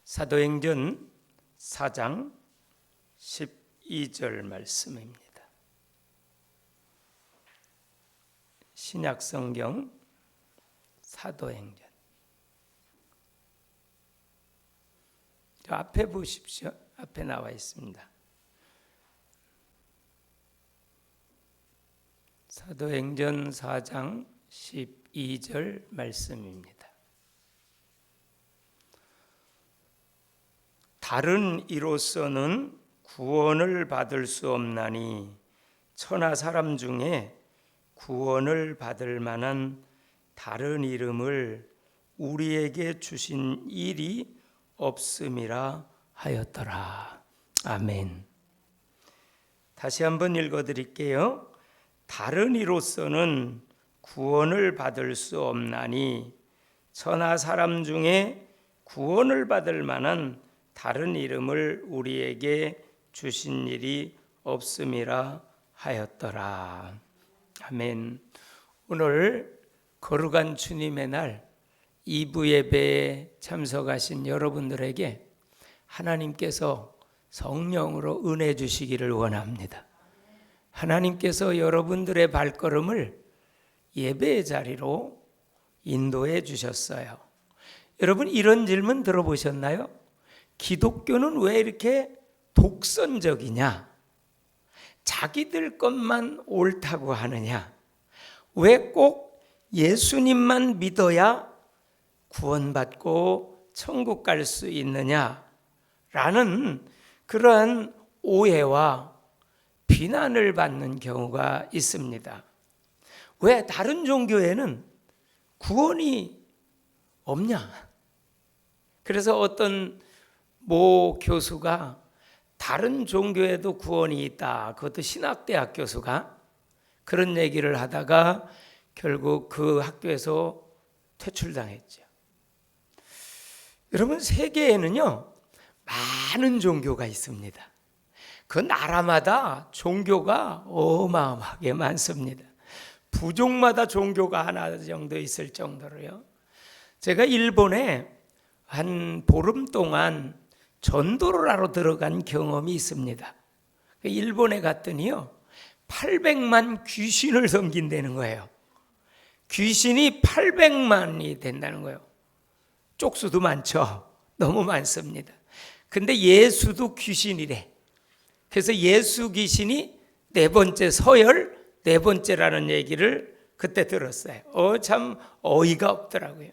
사도행전 4장 12절 말씀입니다. 신약성경 사도행전. 저 앞에 보십시오. 앞에 나와 있습니다. 사도행전 4장 12절 말씀입니다. 다른 이로서는 구원을 받을 수 없나니 천하 사람 중에 구원을 받을 만한 다른 이름을 우리에게 주신 일이 없음이라 하였더라. 아멘. 다시 한번 읽어드릴게요. 다른 이로서는 구원을 받을 수 없나니 천하 사람 중에 구원을 받을 만한 다른 이름을 우리에게 주신 일이 없음이라 하였더라. 아멘. 오늘 거룩한 주님의 날 2부 예배에 참석하신 여러분들에게 하나님께서 성령으로 은혜 주시기를 원합니다. 하나님께서 여러분들의 발걸음을 예배의 자리로 인도해 주셨어요. 여러분, 이런 질문 들어보셨나요? 기독교는 왜 이렇게 독선적이냐? 자기들 것만 옳다고 하느냐? 왜 꼭 예수님만 믿어야 구원받고 천국 갈 수 있느냐? 라는 그러한 오해와 비난을 받는 경우가 있습니다. 왜 다른 종교에는 구원이 없냐? 그래서 어떤 모 교수가 다른 종교에도 구원이 있다. 그것도 신학대학 교수가 그런 얘기를 하다가 결국 그 학교에서 퇴출당했죠. 여러분, 세계에는요 많은 종교가 있습니다. 그 나라마다 종교가 어마어마하게 많습니다. 부족마다 종교가 하나 정도 있을 정도로요. 제가 일본에 한 보름 동안 전도를 하러 들어간 경험이 있습니다. 일본에 갔더니요 800만 귀신을 섬긴다는 거예요. 귀신이 800만이 된다는 거예요. 쪽수도 많죠. 너무 많습니다. 근데 예수도 귀신이래. 그래서 예수 귀신이 네 번째, 서열 네 번째라는 얘기를 그때 들었어요. 참 어이가 없더라고요.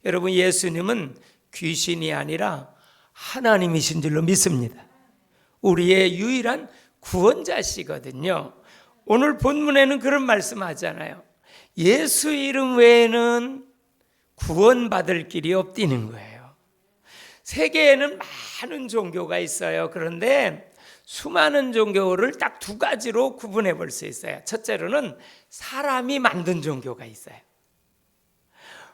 여러분, 예수님은 귀신이 아니라 하나님이신 줄로 믿습니다. 우리의 유일한 구원자시거든요. 오늘 본문에는 그런 말씀하잖아요. 예수 이름 외에는 구원받을 길이 없다는 거예요. 세계에는 많은 종교가 있어요. 그런데 수많은 종교를 딱 두 가지로 구분해 볼 수 있어요. 첫째로는 사람이 만든 종교가 있어요.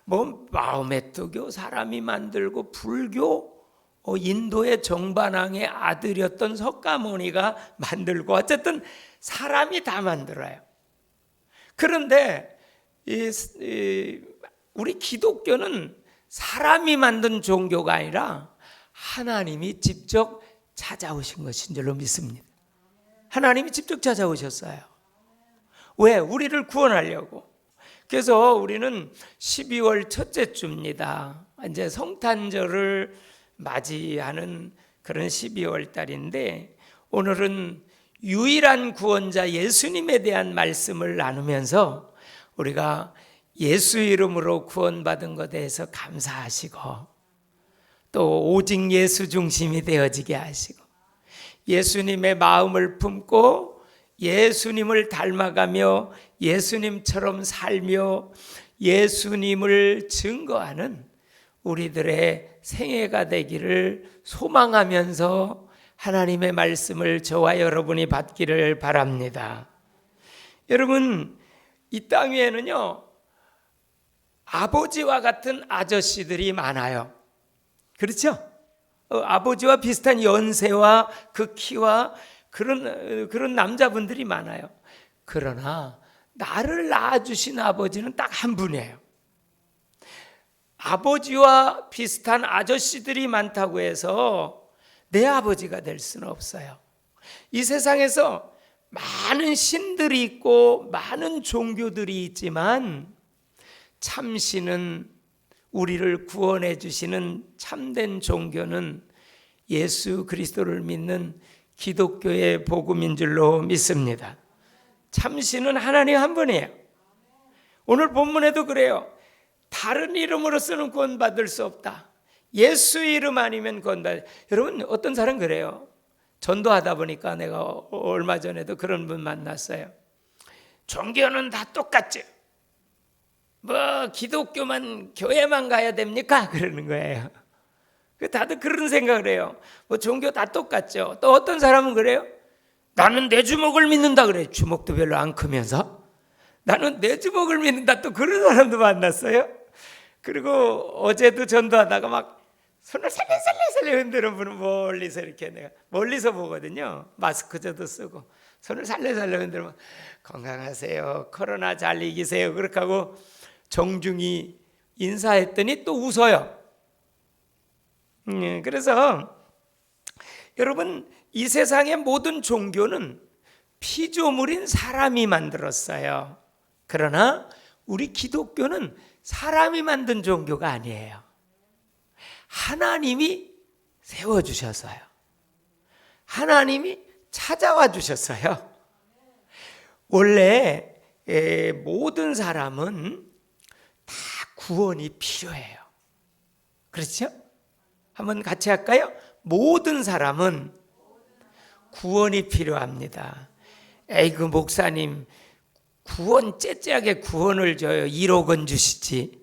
마호메트교 사람이 만들고, 불교 인도의 정반왕의 아들이었던 석가모니가 만들고, 어쨌든 사람이 다 만들어요. 그런데 우리 기독교는 사람이 만든 종교가 아니라 하나님이 직접 찾아오신 것인 줄로 믿습니다. 하나님이 직접 찾아오셨어요. 왜? 우리를 구원하려고. 그래서 우리는 12월 첫째 주입니다. 이제 성탄절을 맞이하는 그런 12월 달인데, 오늘은 유일한 구원자 예수님에 대한 말씀을 나누면서 우리가 예수 이름으로 구원받은 것에 대해서 감사하시고, 또 오직 예수 중심이 되어지게 하시고, 예수님의 마음을 품고 예수님을 닮아가며 예수님처럼 살며 예수님을 증거하는 우리들의 생애가 되기를 소망하면서 하나님의 말씀을 저와 여러분이 받기를 바랍니다. 여러분, 이 땅 위에는요 아버지와 같은 아저씨들이 많아요. 그렇죠? 아버지와 비슷한 연세와 그 키와 그런 남자분들이 많아요. 그러나 나를 낳아주신 아버지는 딱 한 분이에요. 아버지와 비슷한 아저씨들이 많다고 해서 내 아버지가 될 수는 없어요. 이 세상에서 많은 신들이 있고 많은 종교들이 있지만 참신은, 우리를 구원해 주시는 참된 종교는 예수 그리스도를 믿는 기독교의 복음인 줄로 믿습니다. 참신은 하나님 한 분이에요. 오늘 본문에도 그래요. 다른 이름으로서는 구원받을 수 없다. 예수 이름 아니면 구원받을. 여러분, 어떤 사람 그래요. 전도하다 보니까 내가 얼마 전에도 그런 분 만났어요. 종교는 다 똑같죠. 기독교만, 교회만 가야 됩니까? 그러는 거예요. 다들 그런 생각을 해요. 종교 다 똑같죠. 또 어떤 사람은 그래요. 나는 내 주먹을 믿는다 그래. 주먹도 별로 안 크면서. 나는 내 주먹을 믿는다. 또 그런 사람도 만났어요. 그리고 어제도 전도하다가 막 손을 살살살살 흔드는 분은 멀리서 이렇게, 내가 멀리서 보거든요. 마스크도 쓰고 손을 살살살 흔들면 건강하세요, 코로나 잘 이기세요, 그렇게 하고 정중히 인사했더니 또 웃어요. 그래서 여러분, 이 세상의 모든 종교는 피조물인 사람이 만들었어요. 그러나 우리 기독교는 사람이 만든 종교가 아니에요. 하나님이 세워주셨어요. 하나님이 찾아와 주셨어요. 원래 모든 사람은 다 구원이 필요해요. 그렇죠? 한번 같이 할까요? 모든 사람은 구원이 필요합니다. 그 목사님 구원 째째하게 구원을 줘요. 1억 원 주시지,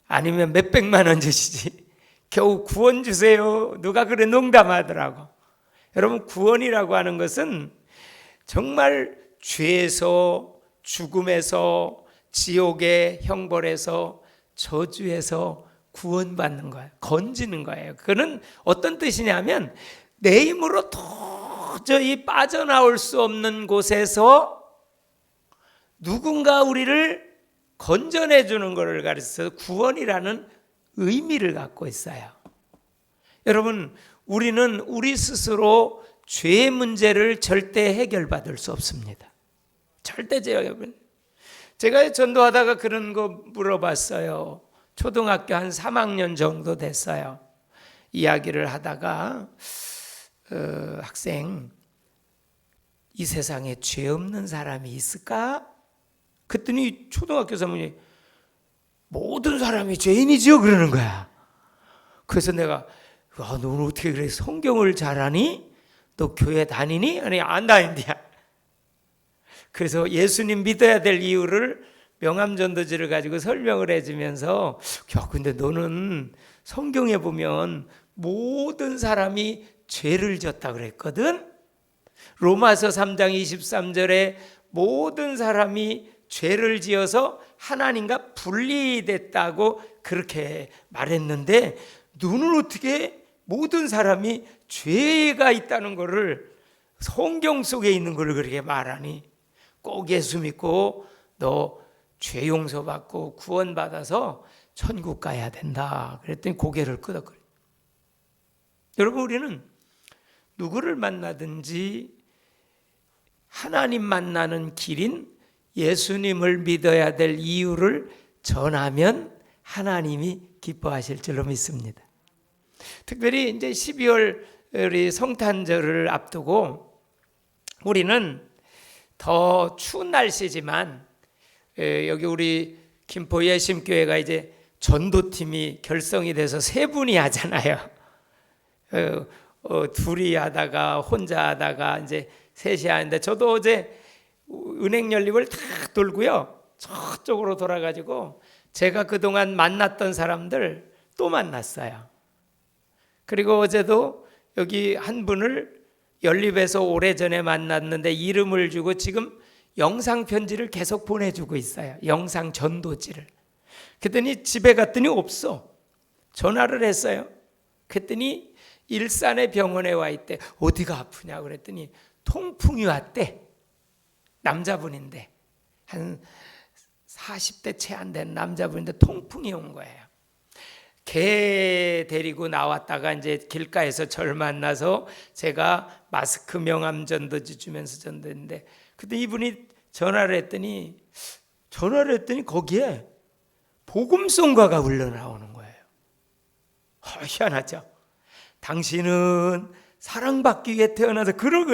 아니면 몇백만 원 주시지, 겨우 구원 주세요, 누가 그래 농담하더라고. 여러분, 구원이라고 하는 것은 정말 죄에서, 죽음에서, 지옥의 형벌에서, 저주에서 구원받는 거예요. 건지는 거예요. 그는 어떤 뜻이냐면 내 힘으로 도저히 빠져나올 수 없는 곳에서 누군가 우리를 건져내 주는 것을 가르쳐서 구원이라는 의미를 갖고 있어요. 여러분, 우리는 우리 스스로 죄의 문제를 절대 해결받을 수 없습니다. 절대 여러분. 제가 전도하다가 그런 거 물어봤어요. 초등학교 한 3학년 정도 됐어요. 이야기를 하다가 학생, 이 세상에 죄 없는 사람이 있을까? 그랬더니 초등학교 사모님이 모든 사람이 죄인이지요 그러는 거야. 그래서 내가 너는 어떻게 그래, 성경을 잘하니? 너 교회 다니니? 아니, 안 다닌대요. 그래서 예수님 믿어야 될 이유를 명암전도지를 가지고 설명을 해주면서, 야, 근데 너는 성경에 보면 모든 사람이 죄를 졌다 그랬거든. 로마서 3장 23절에 모든 사람이 죄를 지어서 하나님과 분리됐다고 그렇게 말했는데, 너는 어떻게 모든 사람이 죄가 있다는 것을, 성경 속에 있는 것을 그렇게 말하니? 꼭 예수 믿고 너 죄 용서받고 구원받아서 천국 가야 된다. 그랬더니 고개를 끄덕거려. 여러분, 우리는 누구를 만나든지 하나님 만나는 길인 예수님을 믿어야 될 이유를 전하면 하나님이 기뻐하실 줄로 믿습니다. 특별히 이제 12월 성탄절을 앞두고 우리는 더 추운 날씨지만 여기 우리 김포 예심교회가 이제 전도팀이 결성이 돼서 3분이 하잖아요. 둘이 하다가 혼자 하다가 이제 셋이 하는데, 저도 어제 은행 연립을 다 돌고요, 저쪽으로 돌아가지고 제가 그동안 만났던 사람들 또 만났어요. 그리고 어제도 여기 한 분을 연립에서 오래전에 만났는데 이름을 주고 지금 영상 편지를 계속 보내주고 있어요. 영상 전도지를. 그랬더니 집에 갔더니 없어. 전화를 했어요. 그랬더니 일산의 병원에 와 있대. 어디가 아프냐 그랬더니 통풍이 왔대. 남자분인데, 한 40대 채 안 된 남자분인데 통풍이 온 거예요. 개 데리고 나왔다가 이제 길가에서 절 만나서 제가 마스크 명함전도 주면서 전도했는데, 그때 이분이 전화를 했더니 거기에 복음송가가 흘러나오는 거예요. 희한하죠. 당신은 사랑받기 위해 태어나서 그러고.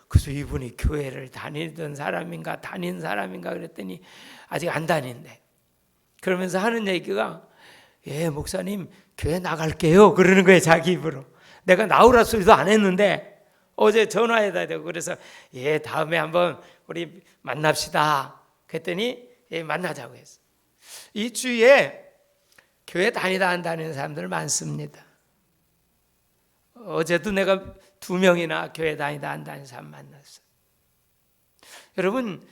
그래서 이분이 교회를 다니던 사람인가 다닌 사람인가 그랬더니 아직 안 다닌대. 그러면서 하는 얘기가, 예, 목사님 교회 나갈게요 그러는 거예요. 자기 입으로. 내가 나오라 소리도 안 했는데 어제 전화해다 대고, 그래서 예, 다음에 한번 우리 만납시다 그랬더니 예, 만나자고 했어. 이 주위에 교회 다니다 안 다니는 사람들 많습니다. 어제도 내가 2명이나 교회 다니다 안 다니는 사람 만났어요. 여러분,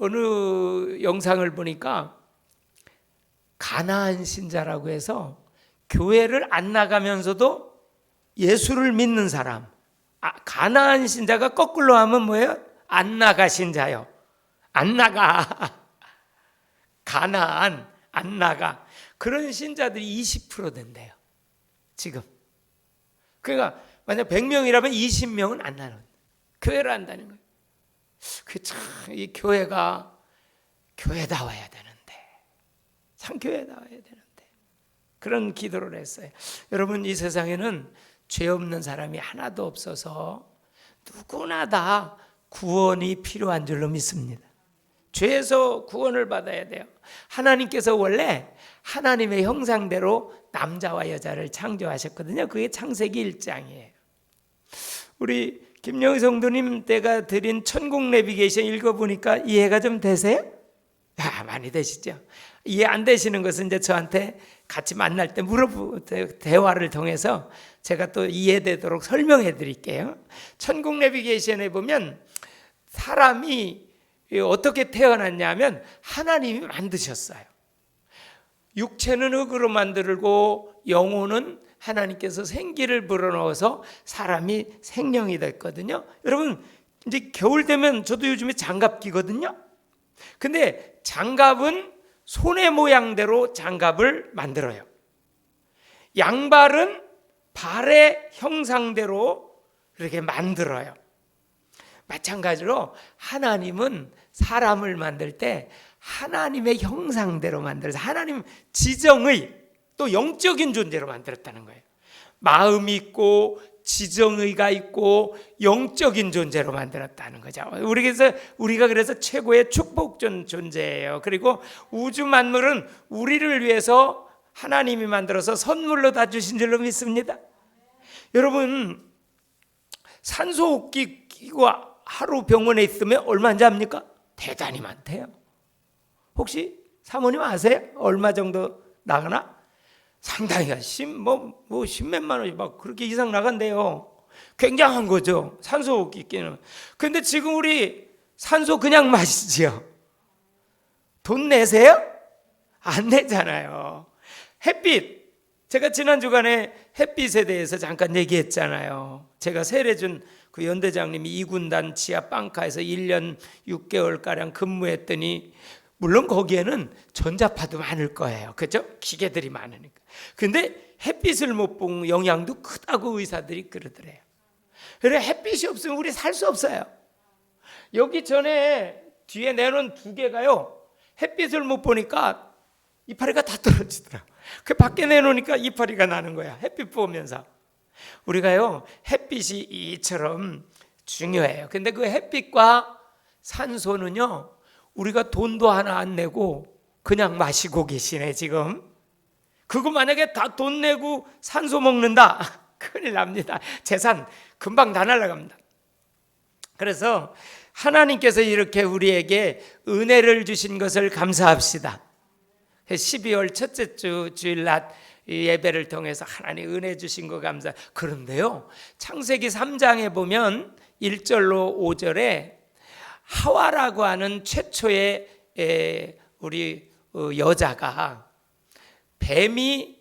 어느 영상을 보니까 가나안 신자라고 해서 교회를 안 나가면서도 예수를 믿는 사람. 가나안 신자가 거꾸로 하면 뭐예요? 안 나가 신자요. 안 나가. 가나안 안 나가. 그런 신자들이 20% 된대요. 지금. 그러니까 만약 100명이라면 20명은 안 나는, 교회를 안 다니는 거예요. 이 교회가 교회다워야 되는데, 참 교회다워야 되는데, 그런 기도를 했어요. 여러분, 이 세상에는 죄 없는 사람이 하나도 없어서 누구나 다 구원이 필요한 줄로 믿습니다. 죄에서 구원을 받아야 돼요. 하나님께서 원래 하나님의 형상대로 남자와 여자를 창조하셨거든요. 그게 창세기 1장이에요. 우리 김영희 성도님 때가 드린 천국 내비게이션 읽어보니까 이해가 좀 되세요? 많이 되시죠? 이해 안 되시는 것은 이제 저한테 같이 만날 때 대화를 통해서 제가 또 이해되도록 설명해 드릴게요. 천국 내비게이션에 보면 사람이 어떻게 태어났냐면 하나님이 만드셨어요. 육체는 흙으로 만들고 영혼은 하나님께서 생기를 불어넣어서 사람이 생명이 됐거든요. 여러분, 이제 겨울 되면 저도 요즘에 장갑 끼거든요. 근데 장갑은 손의 모양대로 장갑을 만들어요. 양발은 발의 형상대로 이렇게 만들어요. 마찬가지로 하나님은 사람을 만들 때 하나님의 형상대로 만들어서 하나님 지정의 또 영적인 존재로 만들었다는 거예요. 마음이 있고 지정의가 있고 영적인 존재로 만들었다는 거죠. 우리가 그래서 최고의 축복전 존재예요. 그리고 우주 만물은 우리를 위해서 하나님이 만들어서 선물로 다 주신 줄로 믿습니다. 여러분, 산소호흡기 끼고 하루 병원에 있으면 얼마인지 압니까? 대단히 많대요. 혹시 사모님 아세요? 얼마 정도 나가나? 상당히 십몇만 원이 막 그렇게 이상 나간대요. 굉장한 거죠, 산소호흡기 끼는. 근데 지금 우리 산소 그냥 마시지요. 돈 내세요? 안 내잖아요. 햇빛, 제가 지난 주간에 햇빛에 대해서 잠깐 얘기했잖아요. 제가 세례준 그 연대장님이 2군단 지하 빵카에서 1년 6개월가량 근무했더니, 물론 거기에는 전자파도 많을 거예요. 그렇죠? 기계들이 많으니까. 근데 햇빛을 못 본 영향도 크다고 의사들이 그러더래요. 그래, 햇빛이 없으면 우리 살 수 없어요. 여기 전에 뒤에 내놓은 2개가요, 햇빛을 못 보니까 이파리가 다 떨어지더라고요. 그 밖에 내놓으니까 이파리가 나는 거야, 햇빛 보면서. 우리가요, 햇빛이 이처럼 중요해요. 근데 그 햇빛과 산소는요, 우리가 돈도 하나 안 내고 그냥 마시고 계시네 지금. 그거 만약에 다 돈 내고 산소 먹는다, 큰일 납니다. 재산 금방 다 날아갑니다. 그래서 하나님께서 이렇게 우리에게 은혜를 주신 것을 감사합시다. 12월 첫째 주 주일날 예배를 통해서 하나님 은혜 주신 거 감사. 그런데요, 창세기 3장에 보면 1절로 5절에 하와라고 하는 최초의 우리 여자가 뱀이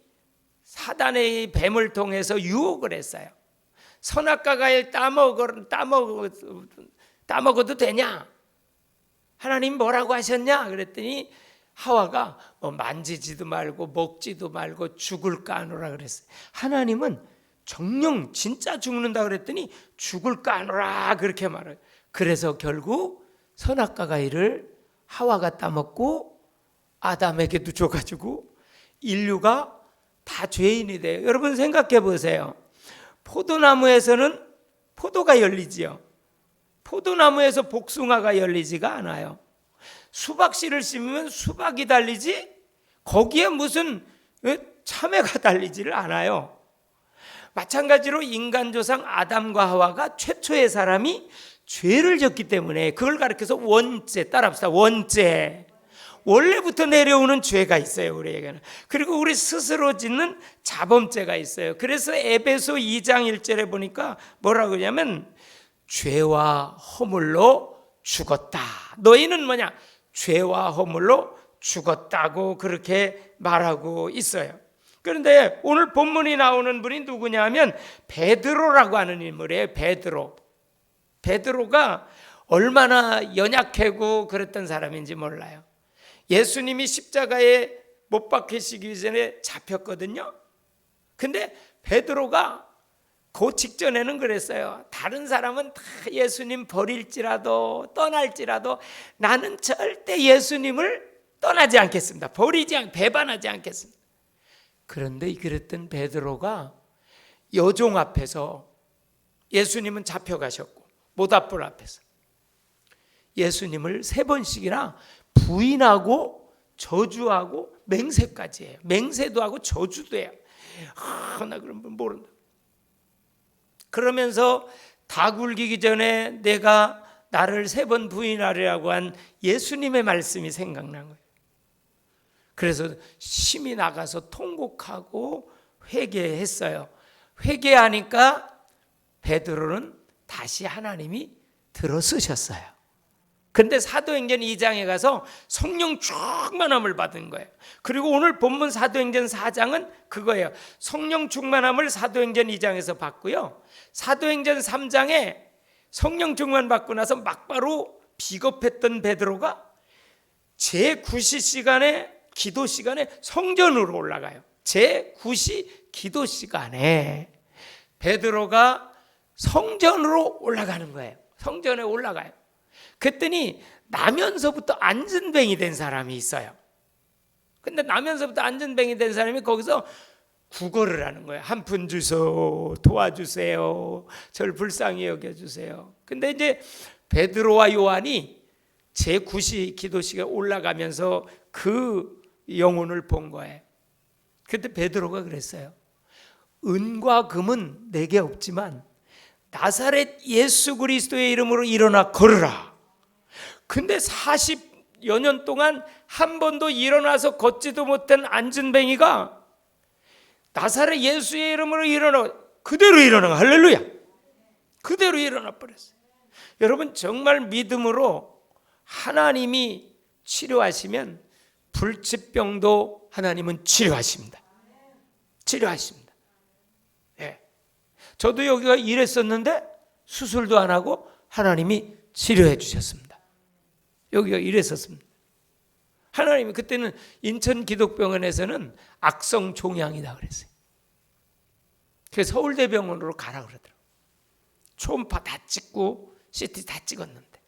사단의 뱀을 통해서 유혹을 했어요. 선악과 과일 따먹어도 되냐? 하나님 뭐라고 하셨냐? 그랬더니 하와가 만지지도 말고 먹지도 말고 죽을 까노라 그랬어요. 하나님은 정령 진짜 죽는다 그랬더니 죽을 까노라 그렇게 말해요. 그래서 결국 선악과 과일을 하와가 따먹고 아담에게도 줘가지고 인류가 다 죄인이 돼요. 여러분 생각해 보세요. 포도나무에서는 포도가 열리지요. 포도나무에서 복숭아가 열리지가 않아요. 수박씨를 심으면 수박이 달리지 거기에 무슨 참외가 달리지를 않아요. 마찬가지로 인간 조상 아담과 하와가 최초의 사람이 죄를 졌기 때문에 그걸 가리켜서 원죄, 따라합시다. 원죄. 원래부터 내려오는 죄가 있어요, 우리에게는. 그리고 우리 스스로 짓는 자범죄가 있어요. 그래서 에베소 2장 1절에 보니까 뭐라고 그러냐면 죄와 허물로 죽었다. 너희는 뭐냐? 죄와 허물로 죽었다고 그렇게 말하고 있어요. 그런데 오늘 본문이 나오는 분이 누구냐 하면 베드로라고 하는 인물이에요. 베드로가 얼마나 연약하고 그랬던 사람인지 몰라요. 예수님이 십자가에 못 박히시기 전에 잡혔거든요. 근데 베드로가 그 직전에는 그랬어요. 다른 사람은 다 예수님 버릴지라도 떠날지라도 나는 절대 예수님을 떠나지 않겠습니다. 배반하지 않겠습니다. 그런데 그랬던 베드로가 여종 앞에서 예수님은 잡혀가셨고 모닥불 앞에서 예수님을 3번씩이나 부인하고 저주하고 맹세까지 해요. 맹세도 하고 저주도 해요. 나 그런 분 모른다. 그러면서 다 굴기기 전에 내가 나를 3번 부인하리라고 한 예수님의 말씀이 생각난 거예요. 그래서 심히 나가서 통곡하고 회개했어요. 회개하니까 베드로는 다시 하나님이 들어쓰셨어요. 근데 사도행전 2장에 가서 성령 충만함을 받은 거예요. 그리고 오늘 본문 사도행전 4장은 그거예요. 성령 충만함을 사도행전 2장에서 받고요. 사도행전 3장에 성령 충만 받고 나서 막바로 비겁했던 베드로가 제9시 시간에 기도 시간에 성전으로 올라가요. 제9시 기도 시간에 베드로가 성전으로 올라가는 거예요. 성전에 올라가요. 그랬더니 나면서부터 안전뱅이 된 사람이 있어요. 근데 나면서부터 안전뱅이 된 사람이 거기서 구걸을 하는 거예요. 한 푼 주소, 도와주세요. 저를 불쌍히 여겨주세요. 근데 이제 베드로와 요한이 제9시 기도식에 올라가면서 그 영혼을 본 거예요. 그때 베드로가 그랬어요. 은과 금은 내게 없지만 나사렛 예수 그리스도의 이름으로 일어나 걸으라. 근데 40여 년 동안 한 번도 일어나서 걷지도 못한 안전뱅이가 나사렛 예수의 이름으로 일어나 그대로 일어나. 할렐루야. 그대로 일어나 버렸어요. 여러분 정말 믿음으로 하나님이 치료하시면 불치병도 하나님은 치료하십니다. 치료하십니다. 예. 저도 여기가 이랬었는데 수술도 안 하고 하나님이 치료해 주셨습니다. 여기가 이랬었습니다. 하나님이 그때는 인천 기독병원에서는 악성 종양이다 그랬어요. 그래서 서울대병원으로 가라 그러더라고요. 초음파 다 찍고 CT 다 찍었는데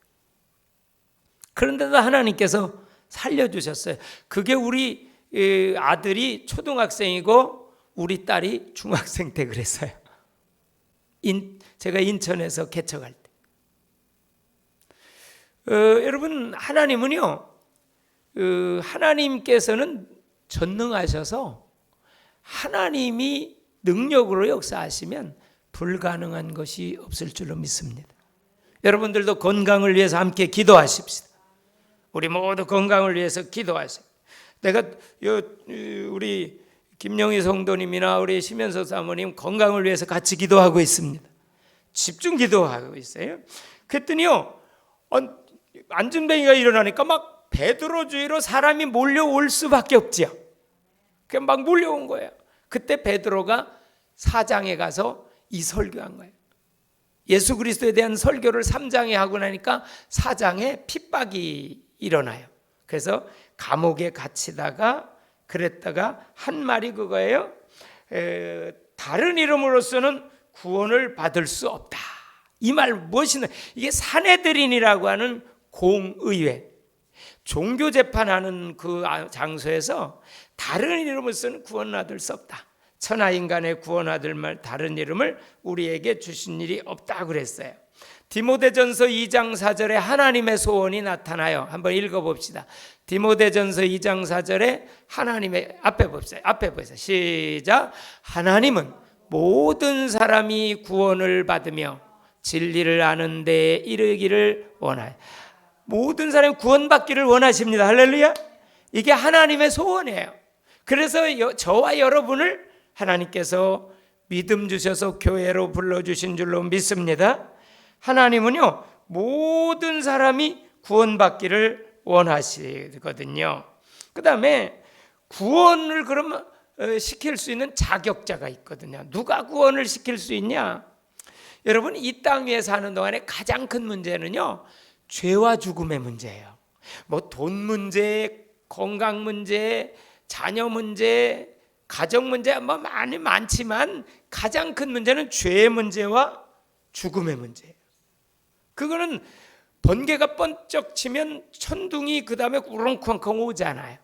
그런데도 하나님께서 살려주셨어요. 그게 우리 아들이 초등학생이고 우리 딸이 중학생 때 그랬어요. 제가 인천에서 개척할 때. 여러분 하나님은요, 하나님께서는 전능하셔서 하나님이 능력으로 역사하시면 불가능한 것이 없을 줄로 믿습니다. 여러분들도 건강을 위해서 함께 기도하십시다. 우리 모두 건강을 위해서 기도하세요. 내가 우리 김영희 성도님이나 우리 심현서 사모님 건강을 위해서 같이 기도하고 있습니다. 집중 기도하고 있어요. 그랬더니요, 안전뱅이가 일어나니까 막 베드로주의로 사람이 몰려올 수밖에 없지요. 그냥 막 몰려온 거예요. 그때 베드로가 사장에 가서 이 설교한 거예요. 예수 그리스도에 대한 설교를 3장에 하고 나니까 4장에 핍박이 일어나요. 그래서 감옥에 갇히다가 그랬다가 한 말이 그거예요. 다른 이름으로서는 구원을 받을 수 없다. 이 말 무엇이냐? 이게 사내들인이라고 하는 공의회, 종교 재판하는 그 장소에서 다른 이름으로서는 구원을 얻을 수 없다. 천하 인간의 구원 얻을 말 다른 이름을 우리에게 주신 일이 없다 그랬어요. 디모데전서 2장 4절에 하나님의 소원이 나타나요. 한번 읽어봅시다. 디모데전서 2장 4절에 하나님의 앞에 봅시다. 앞에 보세요. 시작. 하나님은 모든 사람이 구원을 받으며 진리를 아는 데에 이르기를 원하여. 모든 사람이 구원받기를 원하십니다. 할렐루야. 이게 하나님의 소원이에요. 그래서 저와 여러분을 하나님께서 믿음 주셔서 교회로 불러주신 줄로 믿습니다. 하나님은요, 모든 사람이 구원받기를 원하시거든요. 그 다음에 구원을 그러면 시킬 수 있는 자격자가 있거든요. 누가 구원을 시킬 수 있냐? 여러분, 이 땅 위에 사는 동안에 가장 큰 문제는요, 죄와 죽음의 문제예요. 뭐 돈 문제, 건강 문제, 자녀 문제, 가정 문제 뭐 많지만 가장 큰 문제는 죄의 문제와 죽음의 문제예요. 그거는 번개가 번쩍 치면 천둥이 그 다음에 우렁쾅쾅 오잖아요.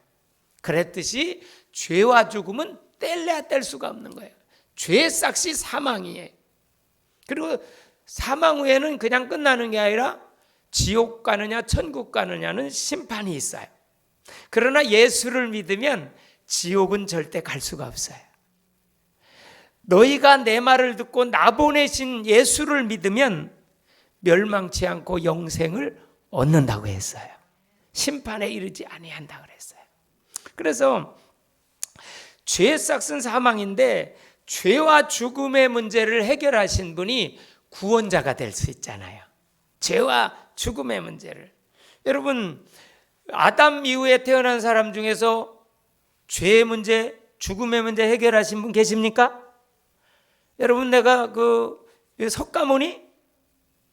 그랬듯이 죄와 죽음은 뗄래야 뗄 수가 없는 거예요. 죄의 싹이 사망이에요. 그리고 사망 후에는 그냥 끝나는 게 아니라 지옥 가느냐 천국 가느냐는 심판이 있어요. 그러나 예수를 믿으면 지옥은 절대 갈 수가 없어요. 너희가 내 말을 듣고 나 보내신 예수를 믿으면 멸망치 않고 영생을 얻는다고 했어요. 심판에 이르지 아니한다 그랬어요. 그래서 죄의 싹은 사망인데 죄와 죽음의 문제를 해결하신 분이 구원자가 될 수 있잖아요. 죄와 죽음의 문제를. 여러분, 아담 이후에 태어난 사람 중에서 죄의 문제, 죽음의 문제 해결하신 분 계십니까? 여러분, 내가 그 석가모니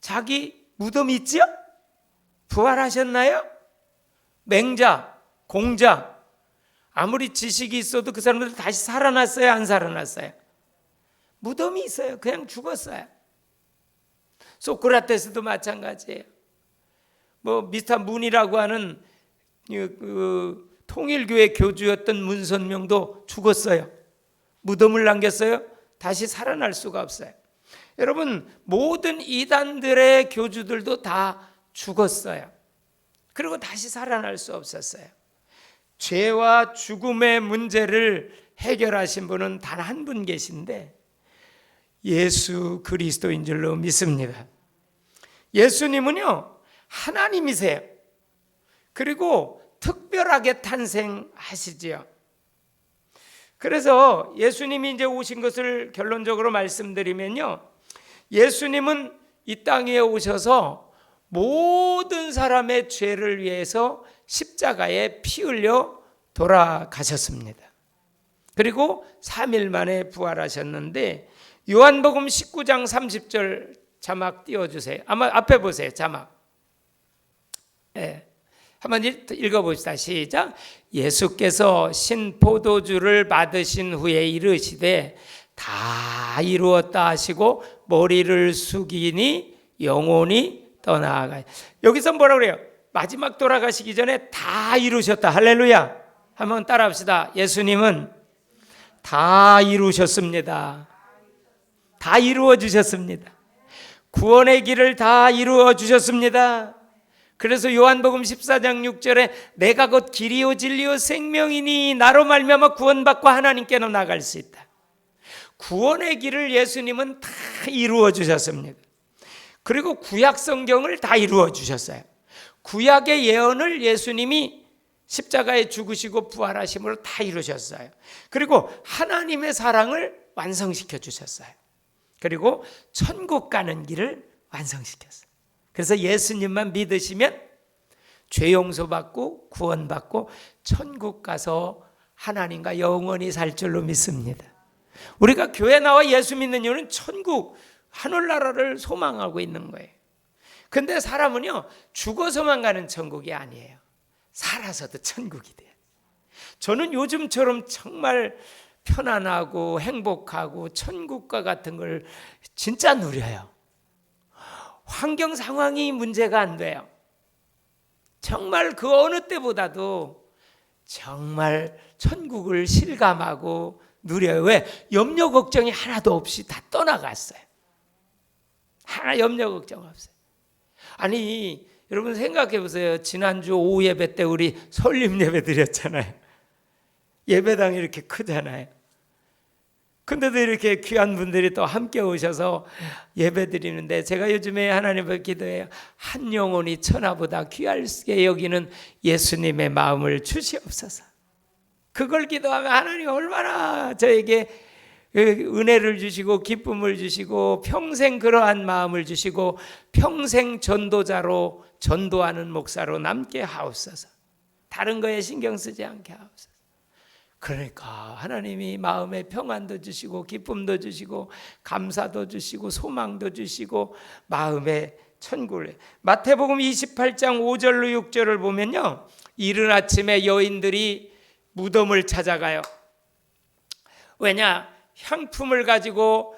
자기 무덤 있지요? 부활하셨나요? 맹자, 공자, 아무리 지식이 있어도 그 사람들 다시 살아났어요? 안 살아났어요? 무덤이 있어요. 그냥 죽었어요. 소크라테스도 마찬가지예요. 뭐 미스터 문이라고 하는 그 통일교회 교주였던 문선명도 죽었어요. 무덤을 남겼어요. 다시 살아날 수가 없어요. 여러분, 모든 이단들의 교주들도 다 죽었어요. 그리고 다시 살아날 수 없었어요. 죄와 죽음의 문제를 해결하신 분은 단 한 분 계신데 예수 그리스도인 줄로 믿습니다. 예수님은요, 하나님이세요. 그리고 특별하게 탄생하시지요. 그래서 예수님이 이제 오신 것을 결론적으로 말씀드리면요, 예수님은 이 땅에 오셔서 모든 사람의 죄를 위해서 십자가에 피 흘려 돌아가셨습니다. 그리고 3일 만에 부활하셨는데 요한복음 19장 30절 자막 띄워주세요. 아마 앞에 보세요. 자막. 네. 한번 읽어봅시다. 시작. 예수께서 신포도주를 받으신 후에 이르시되 다 이루었다 하시고 머리를 숙이니 영혼이 떠나가요. 여기서 뭐라 그래요? 마지막 돌아가시기 전에 다 이루셨다. 할렐루야. 한번 따라합시다. 예수님은 다 이루셨습니다. 다 이루어 주셨습니다. 구원의 길을 다 이루어 주셨습니다. 그래서 요한복음 14장 6절에 내가 곧 길이요 진리요 생명이니 나로 말미암아 구원받고 하나님께로 나갈 수 있다. 구원의 길을 예수님은 다 이루어 주셨습니다. 그리고 구약 성경을 다 이루어 주셨어요. 구약의 예언을 예수님이 십자가에 죽으시고 부활하심으로 다 이루셨어요. 그리고 하나님의 사랑을 완성시켜 주셨어요. 그리고 천국 가는 길을 완성시켰어요. 그래서 예수님만 믿으시면 죄 용서받고 구원받고 천국 가서 하나님과 영원히 살 줄로 믿습니다. 우리가 교회 나와 예수 믿는 이유는 천국, 하늘나라를 소망하고 있는 거예요. 근데 사람은요, 죽어서만 가는 천국이 아니에요. 살아서도 천국이 돼요. 저는 요즘처럼 정말 편안하고 행복하고 천국과 같은 걸 진짜 누려요. 환경 상황이 문제가 안 돼요. 정말 그 어느 때보다도 정말 천국을 실감하고 누려요. 왜? 염려 걱정이 하나도 없이 다 떠나갔어요. 하나 염려 걱정 없어요. 아니 여러분 생각해 보세요. 지난주 오후 예배 때 우리 설립 예배 드렸잖아요. 예배당이 이렇게 크잖아요. 근데도 이렇게 귀한 분들이 또 함께 오셔서 예배 드리는데, 제가 요즘에 하나님을 기도해요. 한 영혼이 천하보다 귀하게 여기는 예수님의 마음을 주시옵소서. 그걸 기도하면 하나님 얼마나 저에게 은혜를 주시고 기쁨을 주시고 평생 그러한 마음을 주시고 평생 전도자로 전도하는 목사로 남게 하옵소서. 다른 거에 신경 쓰지 않게 하옵소서. 그러니까 하나님이 마음에 평안도 주시고 기쁨도 주시고 감사도 주시고 소망도 주시고 마음에 천국을. 마태복음 28장 5절로 6절을 보면요, 이른 아침에 여인들이 무덤을 찾아가요. 왜냐? 향품을 가지고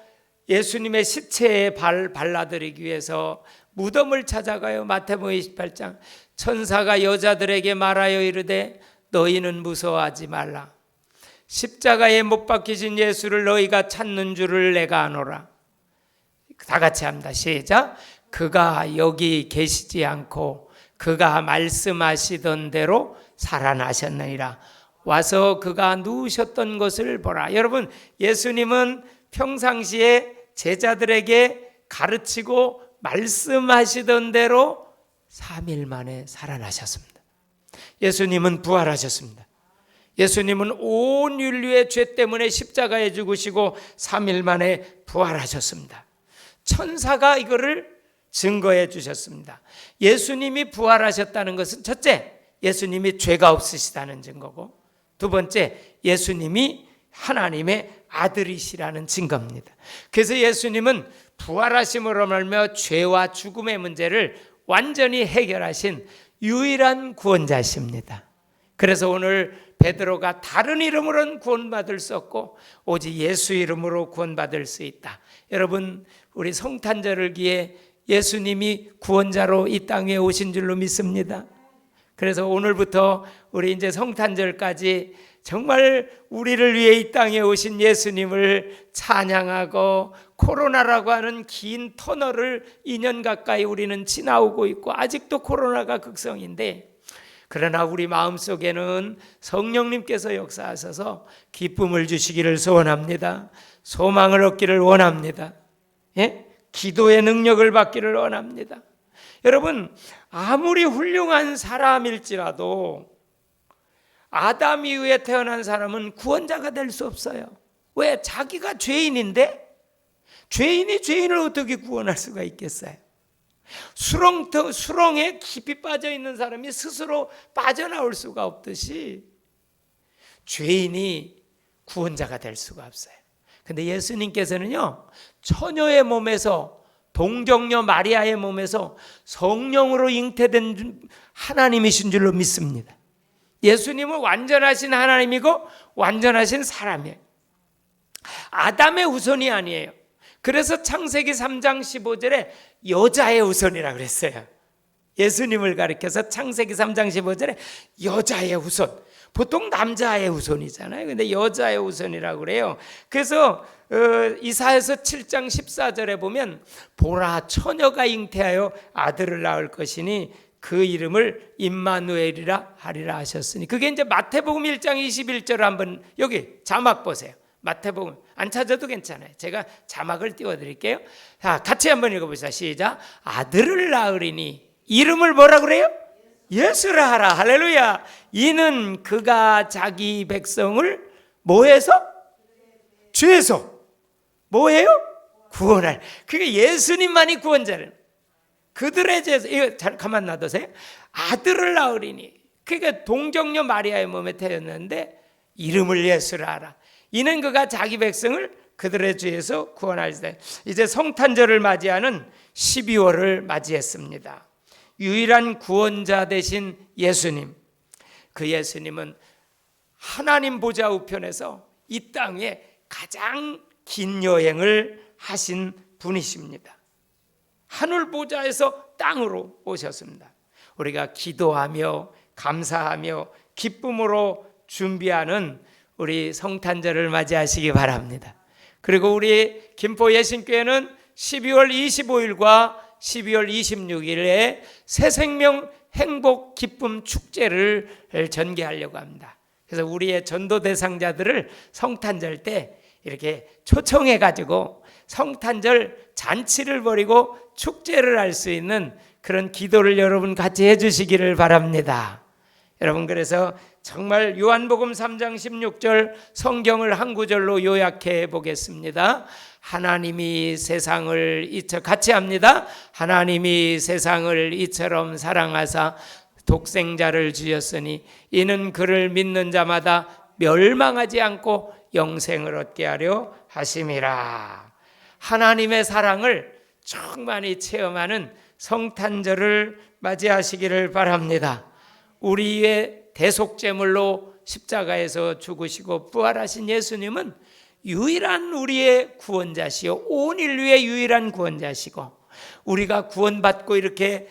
예수님의 시체에 발라드리기 위해서 무덤을 찾아가요. 마태복음 28장. 천사가 여자들에게 말하여 이르되 너희는 무서워하지 말라. 십자가에 못 박히신 예수를 너희가 찾는 줄을 내가 아노라. 다 같이 합니다. 시작. 그가 여기 계시지 않고 그가 말씀하시던 대로 살아나셨느니라. 와서 그가 누우셨던 것을 보라. 여러분, 예수님은 평상시에 제자들에게 가르치고 말씀하시던 대로 3일 만에 살아나셨습니다. 예수님은 부활하셨습니다. 예수님은 온 인류의 죄 때문에 십자가에 죽으시고 3일 만에 부활하셨습니다. 천사가 이거를 증거해 주셨습니다. 예수님이 부활하셨다는 것은 첫째, 예수님이 죄가 없으시다는 증거고, 두 번째, 예수님이 하나님의 아들이시라는 증거입니다. 그래서 예수님은 부활하심으로 말미암아 죄와 죽음의 문제를 완전히 해결하신 유일한 구원자십니다. 그래서 오늘 베드로가 다른 이름으로는 구원받을 수 없고 오직 예수 이름으로 구원받을 수 있다. 여러분, 우리 성탄절을 기해 예수님이 구원자로 이 땅에 오신 줄로 믿습니다. 그래서 오늘부터 우리 이제 성탄절까지 정말 우리를 위해 이 땅에 오신 예수님을 찬양하고, 코로나라고 하는 긴 터널을 2년 가까이 우리는 지나오고 있고 아직도 코로나가 극성인데, 그러나 우리 마음속에는 성령님께서 역사하셔서 기쁨을 주시기를 소원합니다. 소망을 얻기를 원합니다. 예? 기도의 능력을 받기를 원합니다. 여러분, 아무리 훌륭한 사람일지라도 아담 이후에 태어난 사람은 구원자가 될 수 없어요. 왜? 자기가 죄인인데 죄인이 죄인을 어떻게 구원할 수가 있겠어요? 수렁에 깊이 빠져 있는 사람이 스스로 빠져나올 수가 없듯이 죄인이 구원자가 될 수가 없어요. 근데 예수님께서는요, 처녀의 몸에서, 동정녀 마리아의 몸에서 성령으로 잉태된 하나님이신 줄로 믿습니다. 예수님은 완전하신 하나님이고 완전하신 사람이에요. 아담의 후손이 아니에요. 그래서 창세기 3장 15절에 여자의 후손이라 그랬어요. 예수님을 가리켜서 창세기 3장 15절에 여자의 후손. 보통 남자의 후손이잖아요. 근데 여자의 후손이라고 그래요. 그래서 이사야서 7장 14절에 보면 보라, 처녀가 잉태하여 아들을 낳을 것이니 그 이름을 임마누엘이라 하리라 하셨으니, 그게 이제 마태복음 1장 21절 한번 여기 자막 보세요. 마태복음 안 찾아도 괜찮아요. 제가 자막을 띄워드릴게요. 자, 같이 한번 읽어보시다. 시작. 아들을 낳으리니 이름을 뭐라 그래요? 예수라 하라. 할렐루야. 이는 그가 자기 백성을 뭐해서? 죄에서 뭐해요? 구원할. 그게 예수님만이 구원자는. 그들의 죄에서, 이거 잘 가만 놔두세요. 아들을 낳으리니, 그러니까 동정녀 마리아의 몸에 태어났는데 이름을 예수라 하라. 이는 그가 자기 백성을 그들의 죄에서 구원하리다. 이제 성탄절을 맞이하는 12월을 맞이했습니다. 유일한 구원자 되신 예수님, 그 예수님은 하나님 보좌 우편에서 이 땅에 가장 긴 여행을 하신 분이십니다. 하늘 보좌에서 땅으로 오셨습니다. 우리가 기도하며 감사하며 기쁨으로 준비하는 우리 성탄절을 맞이하시기 바랍니다. 그리고 우리 김포 예신교회는 12월 25일과 12월 26일에 새생명 행복 기쁨 축제를 전개하려고 합니다. 그래서 우리의 전도 대상자들을 성탄절 때 이렇게 초청해 가지고 성탄절 잔치를 벌이고 축제를 할 수 있는 그런 기도를 여러분 같이 해 주시기를 바랍니다. 여러분, 그래서 정말 요한복음 3장 16절 성경을 한 구절로 요약해 보겠습니다. 하나님이 세상을 같이 합니다. 하나님이 세상을 이처럼 사랑하사 독생자를 주셨으니 이는 그를 믿는 자마다 멸망하지 않고 영생을 얻게 하려 하심이라. 하나님의 사랑을 충만히 체험하는 성탄절을 맞이하시기를 바랍니다. 우리의 대속제물로 십자가에서 죽으시고 부활하신 예수님은 유일한 우리의 구원자시요 온 인류의 유일한 구원자시고, 우리가 구원받고 이렇게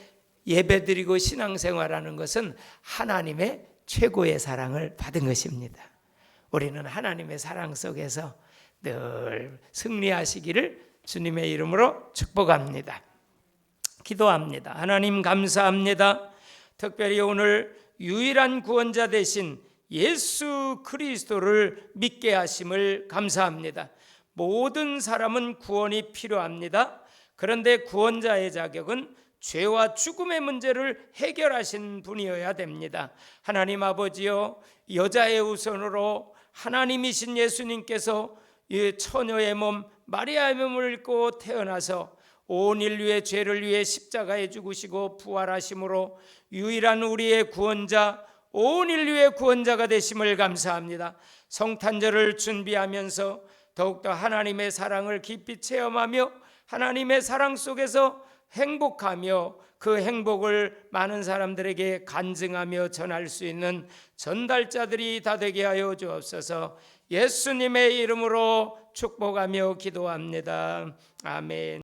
예배드리고 신앙생활하는 것은 하나님의 최고의 사랑을 받은 것입니다. 우리는 하나님의 사랑 속에서 늘 승리하시기를 주님의 이름으로 축복합니다. 기도합니다. 하나님 감사합니다. 특별히 오늘 유일한 구원자 되신 예수 그리스도를 믿게 하심을 감사합니다. 모든 사람은 구원이 필요합니다. 그런데 구원자의 자격은 죄와 죽음의 문제를 해결하신 분이어야 됩니다. 하나님 아버지여, 여자의 후손으로 하나님이신 예수님께서 이 처녀의 몸 마리아의 몸을 입고 태어나서 온 인류의 죄를 위해 십자가에 죽으시고 부활하심으로 유일한 우리의 구원자, 온 인류의 구원자가 되심을 감사합니다. 성탄절을 준비하면서 더욱더 하나님의 사랑을 깊이 체험하며 하나님의 사랑 속에서 행복하며 그 행복을 많은 사람들에게 간증하며 전할 수 있는 전달자들이 다 되게 하여 주옵소서. 예수님의 이름으로 축복하며 기도합니다. 아멘.